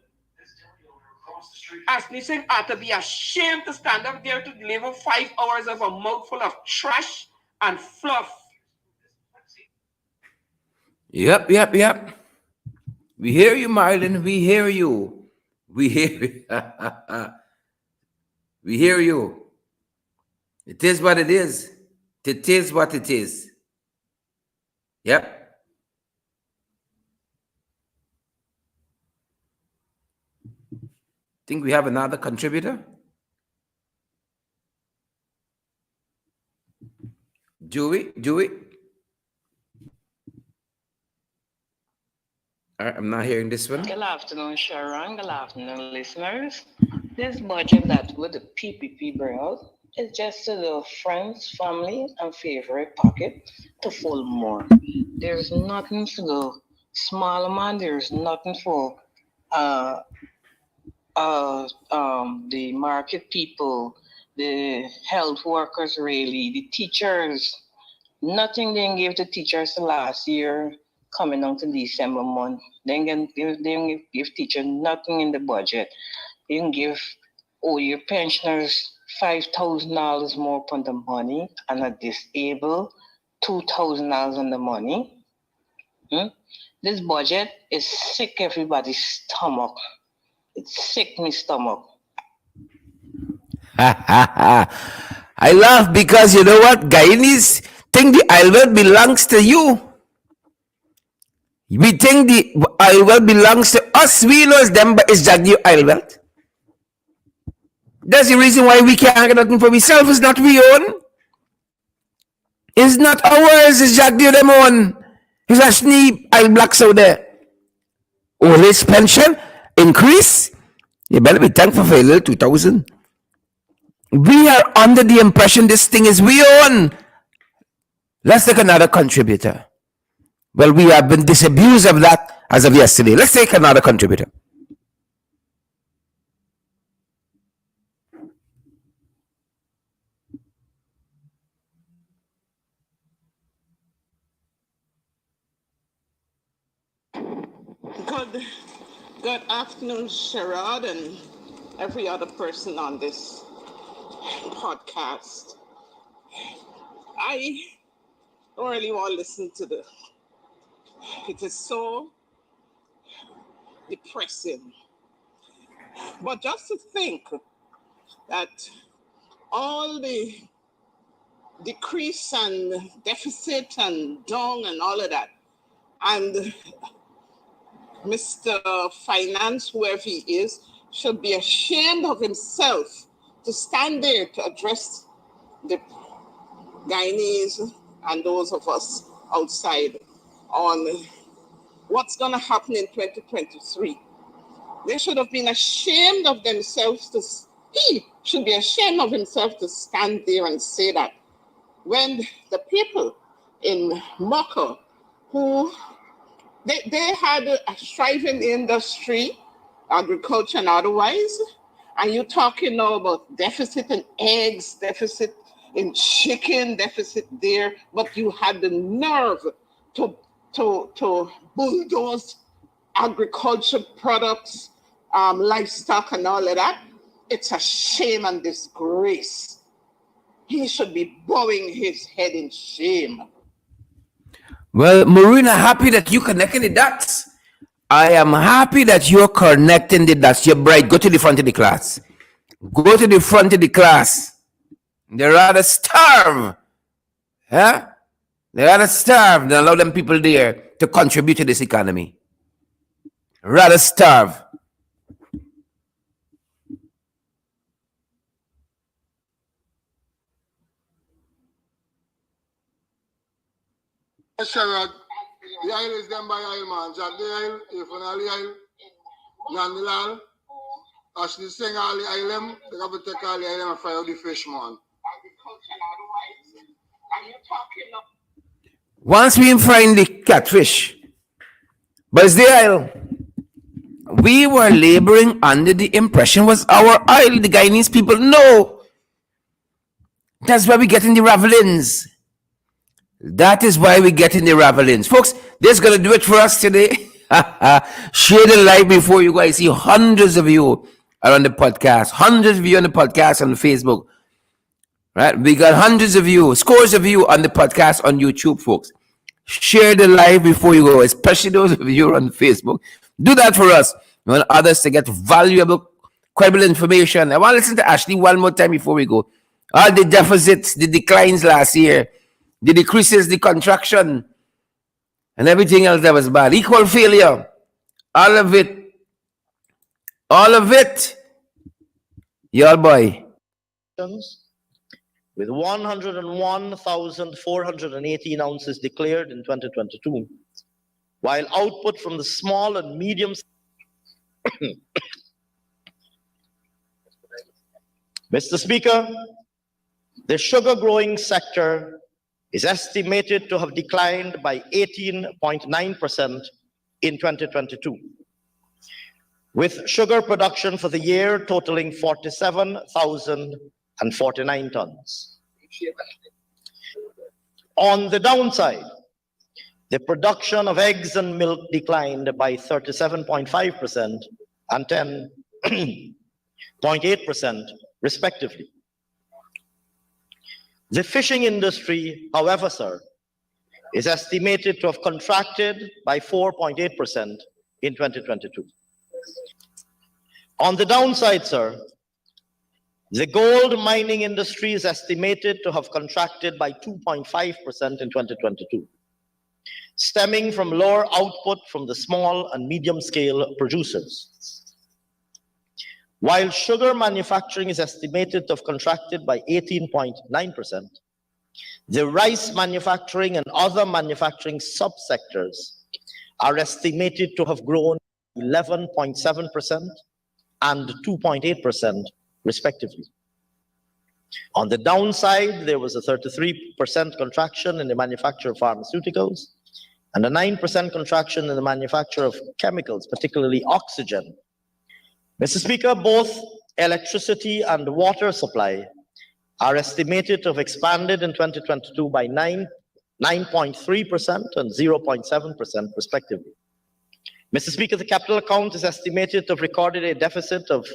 As Nissan ought to be ashamed to stand up there to deliver 5 hours of a mouthful of trash and fluff. Yep. We hear you, Marlon. We hear you. We hear we hear you. It is what it is. It is what it is. Yep. Think we have another contributor? Do we? I'm not hearing this one. Good afternoon, Sharon. Good afternoon, listeners. This budget that with the PPP bring out is just to the friends, family, and favorite pocket to fold more. There's nothing for the smaller man. There's nothing for the market people, the health workers, really, the teachers. Nothing they gave the teachers last year coming on to December month. They can give teachers nothing in the budget. You can give all your pensioners $5,000 more on the money, and a disabled $2,000 on the money. This budget is sick everybody's stomach. It's sick me stomach. I laugh because you know what? Guyanese think the island belongs to you. We think the island belongs to us. We know it's them, but it's just the island. That's the reason why we can't get nothing for ourselves. It's not we own. It's not ours. It's just them own. It's a sneak isle blacks out there. All his pension increase. You better be thankful for a little 2,000. We are under the impression this thing is we own. Let's take another contributor. Well, we have been disabused of that as of yesterday. Let's take another contributor. Good afternoon, Sherrod, and every other person on this podcast. I don't really want to listen to it is so depressing. But just to think that all the decrease and deficit and down and all of that, and Mr. Finance, whoever he is, should be ashamed of himself to stand there to address the Guyanese and those of us outside on what's going to happen in 2023. They should have been ashamed of themselves he should be ashamed of himself to stand there and say that when the people in Mocha who they had a thriving industry, agriculture and otherwise, and you're talking now about deficit in eggs, deficit in chicken, deficit there, but you had the nerve to bulldoze agriculture products livestock and all of that. It's a shame and disgrace. He should be bowing his head in shame. Well, Marina, happy that you connected the dots. I am happy that you're connecting the dots. You're bright. Go to the front of the class. Go to the front of the class. They rather starve. Huh? They rather starve than allow them people there to contribute to this economy. Rather starve. Sherrod, the aisle is them by aisle, man. Jack the aisle, if on the aisle, Nandilal, Ashley sing all the aisle, them, they have to take all the aisle and fry out the fish, man. Once we find the catfish, but it's the aisle. We were laboring under the impression was our aisle. The Guyanese people know. That's why we get in the ravelins. That is why we get in the ravelins. Folks, this is going to do it for us today. Share the live before you go. I see hundreds of you are on the podcast. Hundreds of you on the podcast on Facebook. Right? We got hundreds of you, scores of you on the podcast on YouTube, folks. Share the live before you go, especially those of you on Facebook. Do that for us. We want others to get valuable, credible information. I want to listen to Ashley one more time before we go. All the deficits, the declines last year, the decreases, the contraction, and everything else that was bad. Equal failure. All of it. All of it. Y'all boy. With 101,418 ounces declared in 2022, while output from the small and medium Mr. Speaker, the sugar growing sector is estimated to have declined by 18.9% in 2022, with sugar production for the year totaling 47,049 tons. On the downside, the production of eggs and milk declined by 37.5% and 10.8% respectively. The fishing industry, however, sir, is estimated to have contracted by 4.8% in 2022. On the downside, sir, the gold mining industry is estimated to have contracted by 2.5% in 2022, stemming from lower output from the small and medium-scale producers. While sugar manufacturing is estimated to have contracted by 18.9%, the rice manufacturing and other manufacturing subsectors are estimated to have grown 11.7% and 2.8% respectively. On the downside, there was a 33% contraction in the manufacture of pharmaceuticals and a 9% contraction in the manufacture of chemicals, particularly oxygen. Mr. Speaker, both electricity and water supply are estimated to have expanded in 2022 by 9.3% and 0.7% respectively. Mr. Speaker, the capital account is estimated to have recorded a deficit of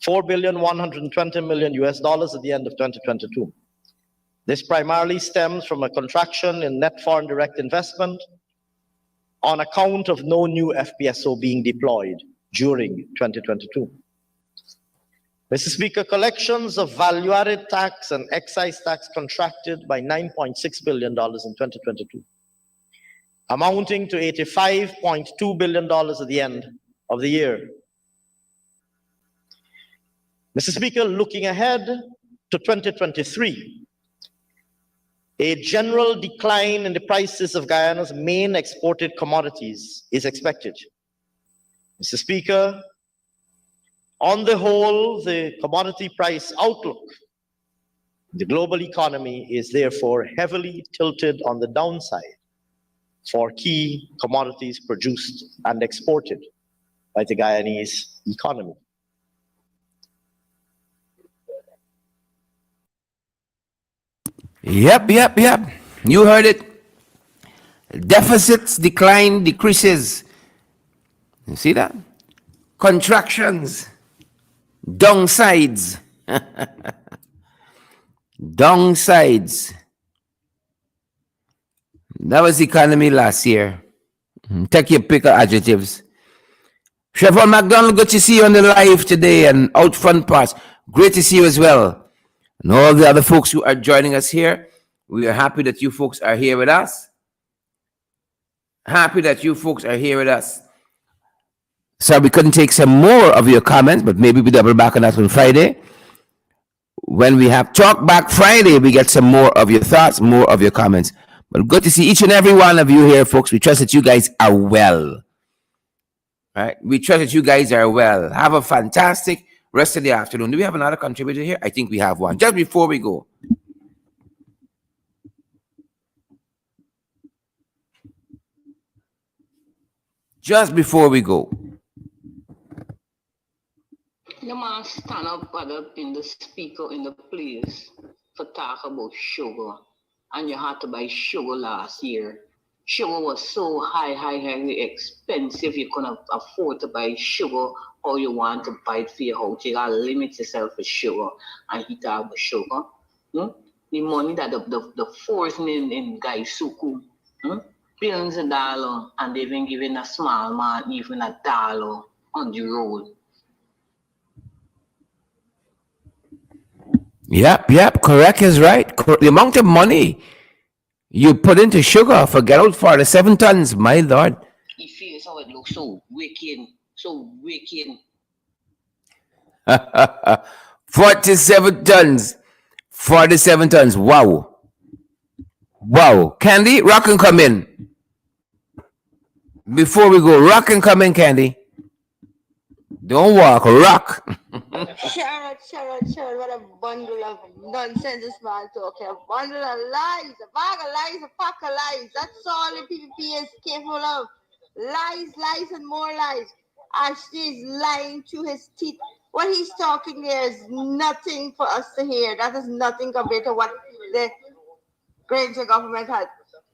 $4.120 billion at the end of 2022. This primarily stems from a contraction in net foreign direct investment on account of no new FPSO being deployed during 2022. Mr. Speaker, collections of value-added tax and excise tax contracted by $9.6 billion in 2022, amounting to $85.2 billion at the end of the year. Mr. Speaker, looking ahead to 2023, a general decline in the prices of Guyana's main exported commodities is expected. Mr. Speaker, on the whole, the commodity price outlook, the global economy is therefore heavily tilted on the downside for key commodities produced and exported by the Guyanese economy. Yep. You heard it. Deficits decline, decreases. You see that? contractions, downsides, downsides. That was the economy last year. Take your pick of adjectives. Chevron McDonald, good to see you on the live today and out front parts. Great to see you as well. And all the other folks who are joining us here. We are happy that you folks are here with us. Happy that you folks are here with us. Sorry, we couldn't take some more of your comments, but maybe we double back on that on Friday. When we have Talk Back Friday, we get some more of your thoughts, more of your comments. But good to see each and every one of you here, folks. We trust that you guys are well. Right? We trust that you guys are well. Have a fantastic rest of the afternoon. Do we have another contributor here? I think we have one. Just before we go. Just before we go. You must stand up in the speaker in the place for talk about sugar. And you had to buy sugar last year. Sugar was so highly expensive. You couldn't afford to buy sugar or you want to buy it for your house. You gotta limit yourself for sugar and he talk about sugar. The money that the forcing in Gaisuku, billions of dollars, and they've been giving a small man even $1 on the road. Yep, correct is right. The amount of money you put into sugar for get out for the 7 tons, my lord. He feels how it looks so wicked. 47 tons. 47 tons. Wow. Candy, rock and come in. Before we go, rock and come in, Candy. Don't walk, rock. Sharon, what a bundle of nonsense this man talking. A bundle of lies, a bag of lies, a pack of lies. That's all the PPP is capable of. Lies, and more lies. Ashley is lying to his teeth. What he's talking there is nothing for us to hear. That is nothing compared to what the Granger government had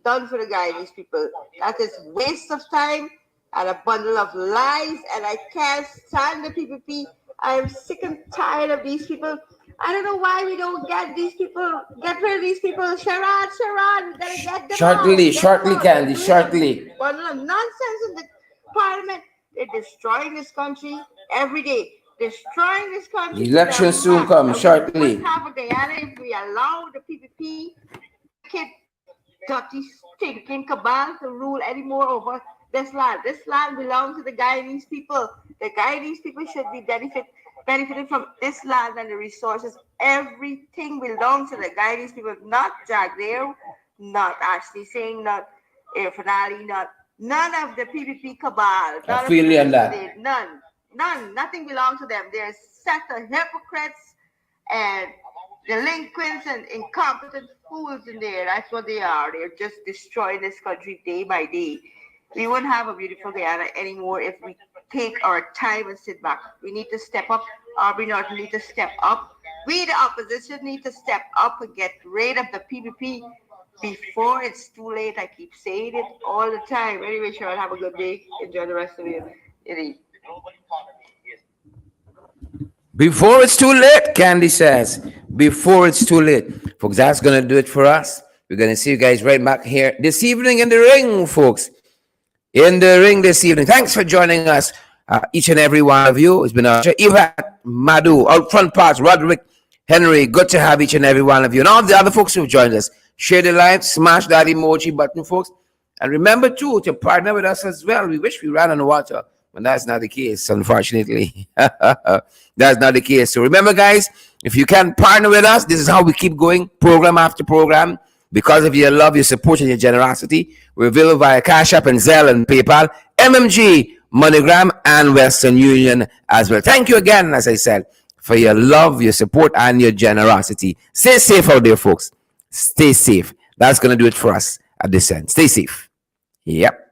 done for the Guyanese people. That is waste of time and a bundle of lies, and I can't stand the PPP. I am sick and tired of these people. I don't know why we don't get these people, get rid of these people. Sharon, we gotta get them Shortly, Candy, shortly. Bundle of nonsense in the parliament. They're destroying this country every day. Destroying this country. Election soon come, shortly. What have a Guyana if we allow the PPP, dirty, stinking cabal to rule anymore over this land. This land belongs to the Guyanese people. The Guyanese people should be benefited from this land and the resources. Everything belongs to the Guyanese people, not Jack Dale, not Ashley Singh, not Finale, none of the PPP cabal. I feel you on that. None. Nothing belongs to them. They're a set of hypocrites and delinquents and incompetent fools in there. That's what they are. They're just destroying this country day by day. We wouldn't have a beautiful Guyana anymore if we take our time and sit back. We need to step up. Aubrey Norton need to step up. We, the opposition, need to step up and get rid of the PPP before it's too late. I keep saying it all the time. Anyway, Cheryl, have a good day. Enjoy the rest of your day. Before it's too late, Candy says. Before it's too late. Folks, that's going to do it for us. We're going to see you guys right back here this evening in the ring, folks. In the ring this evening. Thanks for joining us, each and every one of you. It's been a Eva, Madhu, out front parts, Roderick, Henry. Good to have each and every one of you. And all the other folks who've joined us. Share the live, smash that emoji button, folks. And remember, too, to partner with us as well. We wish we ran on water, but that's not the case, unfortunately. That's not the case. So remember, guys, if you can partner with us, this is how we keep going, program after program. Because of your love, your support, and your generosity, we're available via Cash App and Zelle and PayPal, MMG, MoneyGram, and Western Union as well. Thank you again, as I said, for your love, your support, and your generosity. Stay safe out there, folks. Stay safe. That's going to do it for us at this end. Stay safe. Yep.